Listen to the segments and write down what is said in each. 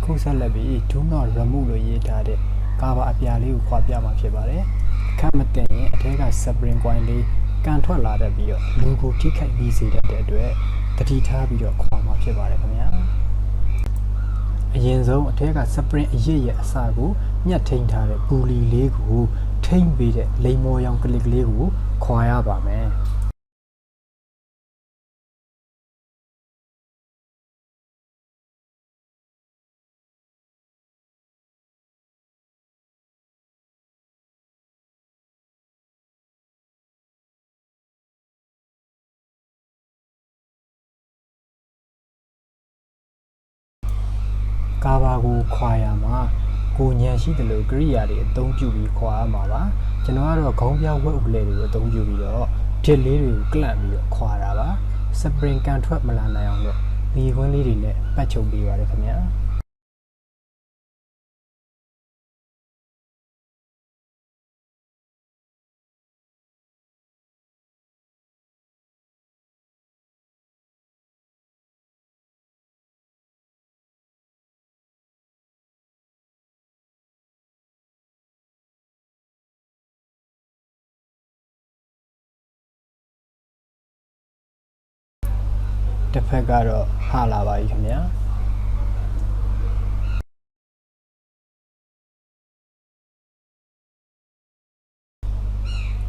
ခုဆက်လက်ပြီး do not remove လို့ရေးထားတဲ့ကာဘာအပြာလေးကိုခွာပြမှာဖြစ်ပါတယ်အခက်မတင်ရင်အထက်က spring coin လေးကန်ထွက်လာတတ်ပြီးတော့လူကိုထိခိုက်ပြီးစေတတ်တဲ့အတွက်တတိထားပြီးတော့ခွာမှာဖြစ်ပါတယ်ခင်ဗျာအရင်ဆုံးအထက်က spring အရစ်ရဲ့အစာကိုညှက်ထိန်ထားတဲ့ဘူလီလေးကိုထိန်ပေးတဲ့လိမ်မော်ရောင်ကလစ်ကလေးကိုခွာရပါမယ်ကာဘာကိုခွာရမှာကိုညံရှိတယ်လို့ကိရိယာတွေအသုံးပြုပြီးခွာရမှာပါကျွန်တော်ကတော့ခေါင်းပြဝက်ဥပလေတွေကိုအသုံးပြုပြီးတော့ဒစ်လေးတွေကိုကလန့်ပြီးတော့ခွာတာပါစပရင်ကန်ထွက်မလာနိုင်အောင်လို့ဒီခွင်းလေးတွေနဲ့ပတ်ချုပ်ပေးပါတယ်ခင်ဗျာတစ်ဖက်ကတော့ဟာလာပါပြီခင်ဗျာ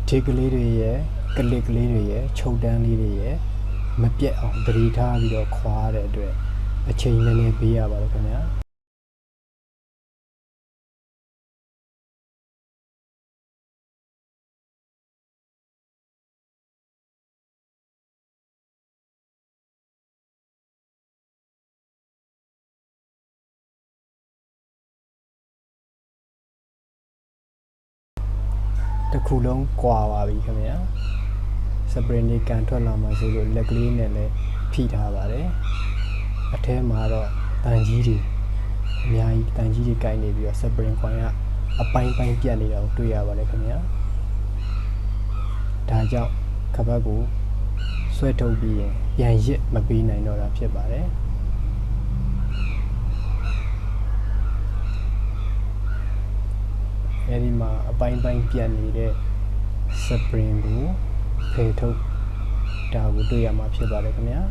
ဒီကလေးတွေရဲ့ကလစ်ကလေးတွေရဲ့ချုပ်တန်းလေးတွေရဲ့မပြတ်အောင်သတိထားပြီးတော့ခွာတဲ့အတွက်အချိန်နည်းနည်းပေးရပါတယ်ခင်ဗျာတစ်ခုလုံးကွာပါပြီခင်ဗျာစပရင်လေးကန်ထွက်လာမှဆိုလို့လက်ကလေးနဲ့လည်းဖိထားပါတယ်အထဲမှာတော့တန်ကြီးတွေအများကြီးတန်ကြီးတွေကင်နေပြီးတော့စပရင်ခွန်ကအပိုင်းပိုင်းပြတ်နေတာကိုတွေ့ရပါတယ်ခင်ဗျာဒါကြောင့်ခပတ်ကိုဆွဲထုတ်ပြီးရင်ပြန်ရစ်မပေးနိုင်တော့တာဖြစ်ပါတယ်အဲဒီမှာအပိုင်းပိုင်းပြတ်နေတဲ့ spring ကိုဖယ်ထုတ်တာကိုတွေ့ရမှာဖြစ်ပါတယ်ခင်ဗျာ